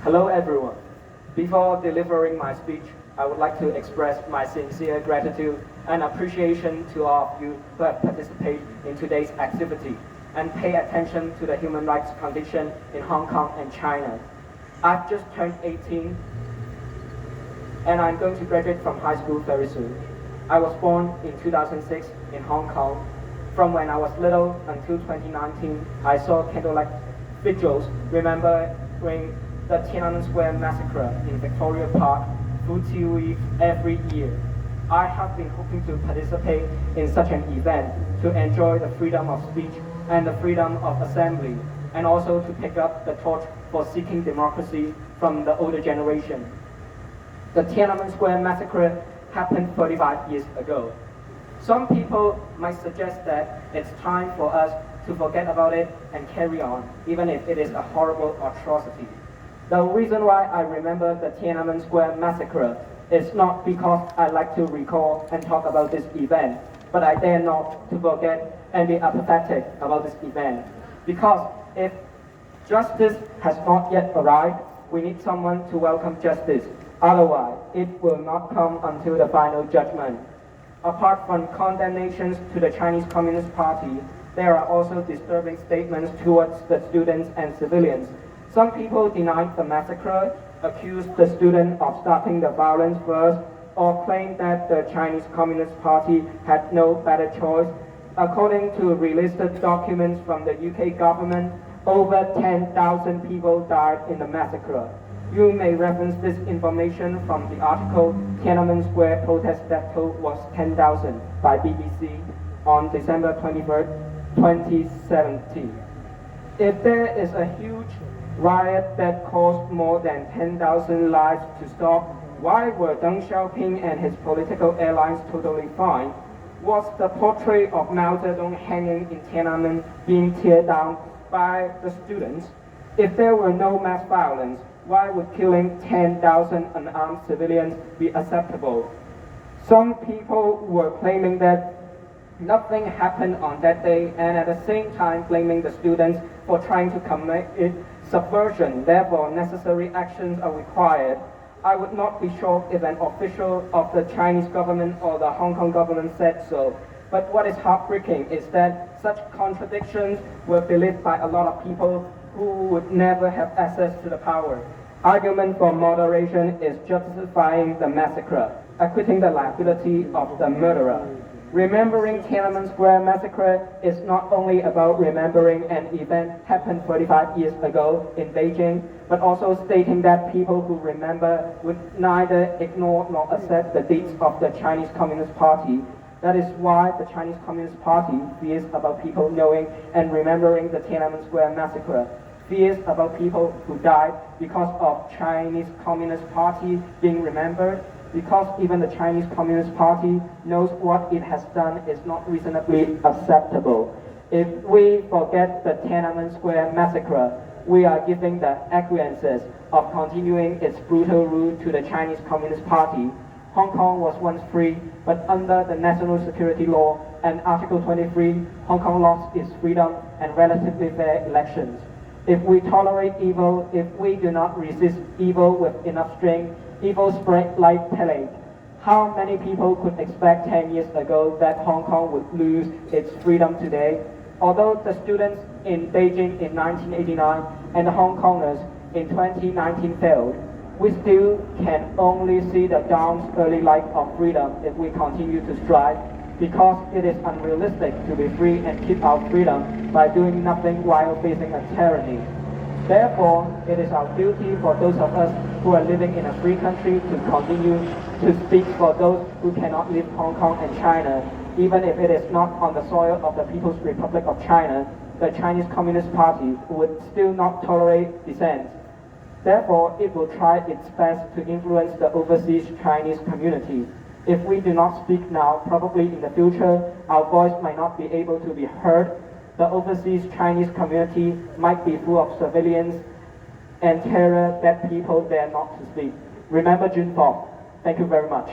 Hello everyone. Before delivering my speech, I would like to express my sincere gratitude and appreciation to all of you who have participated in today's activity and pay attention to the human rights condition in Hong Kong and China. I've just turned 18 and I'm going to graduate from high school very soon. I was born in 2006 in Hong Kong. From when I was little until 2019, I saw candlelight vigils remembering the Tiananmen Square massacre in Victoria Park through TV every year. I have been hoping to participate in such an event to enjoy the freedom of speech and the freedom of assembly, and also to pick up the torch for seeking democracy from the older generation. The Tiananmen Square massacre happened 35 years ago. Some people might suggest that it's time for us to forget about it and carry on, even if it is a horrible atrocity. The reason why I remember the Tiananmen Square massacre is not because I like to recall and talk about this event, but I dare not to forget and be apathetic about this event. Because if justice has not yet arrived, we need someone to welcome justice. Otherwise, it will not come until the final judgment. Apart from condemnations to the Chinese Communist Party, there are also disturbing statements towards the students and civilians. Some people denied the massacre, accused the student of starting the violence first, or claimed that the Chinese Communist Party had no better choice. According to released documents from the UK government, over 10,000 people died in the massacre. You may reference this information from the article Tiananmen Square protest death toll was 10,000 by BBC on December 23rd, 2017. If there is a huge riot that caused more than 10,000 lives to stop, why were Deng Xiaoping and his political allies totally fine? Was the portrait of Mao Zedong hanging in Tiananmen being teared down by the students? If there were no mass violence, why would killing 10,000 unarmed civilians be acceptable? Some people were claiming that nothing happened on that day, and at the same time blaming the students for trying to commit subversion. Therefore, necessary actions are required. I would not be shocked if an official of the Chinese government or the Hong Kong government said so. But what is heartbreaking is that such contradictions were believed by a lot of people who would never have access to the power. Argument for moderation is justifying the massacre, acquitting the liability of the murderer. Remembering Tiananmen Square massacre is not only about remembering an event happened 35 years ago in Beijing, but also stating that people who remember would neither ignore nor accept the deeds of the Chinese Communist Party. That is why the Chinese Communist Party fears about people knowing and remembering the Tiananmen Square massacre, fears about people who died because of Chinese Communist Party being remembered, because even the Chinese Communist Party knows what it has done is not reasonably acceptable. If we forget the Tiananmen Square massacre, we are giving the acquiescence of continuing its brutal rule to the Chinese Communist Party. Hong Kong was once free, but under the National Security Law and Article 23, Hong Kong lost its freedom and relatively fair elections. If we tolerate evil, if we do not resist evil with enough strength, evil spread like plague. How many people could expect 10 years ago that Hong Kong would lose its freedom today? Although the students in Beijing in 1989 and the Hong Kongers in 2019 failed, we still can only see the dawn's early light of freedom if we continue to strive, because it is unrealistic to be free and keep our freedom by doing nothing while facing a tyranny. Therefore, it is our duty for those of us who are living in a free country to continue to speak for those who cannot leave Hong Kong and China, even if it is not on the soil of the People's Republic of China. The Chinese Communist Party would still not tolerate dissent. Therefore, it will try its best to influence the overseas Chinese community. If we do not speak now, probably in the future, our voice might not be able to be heard. The overseas Chinese community might be full of surveillance and terror that people dare not to speak. Remember June 4th. Thank you very much.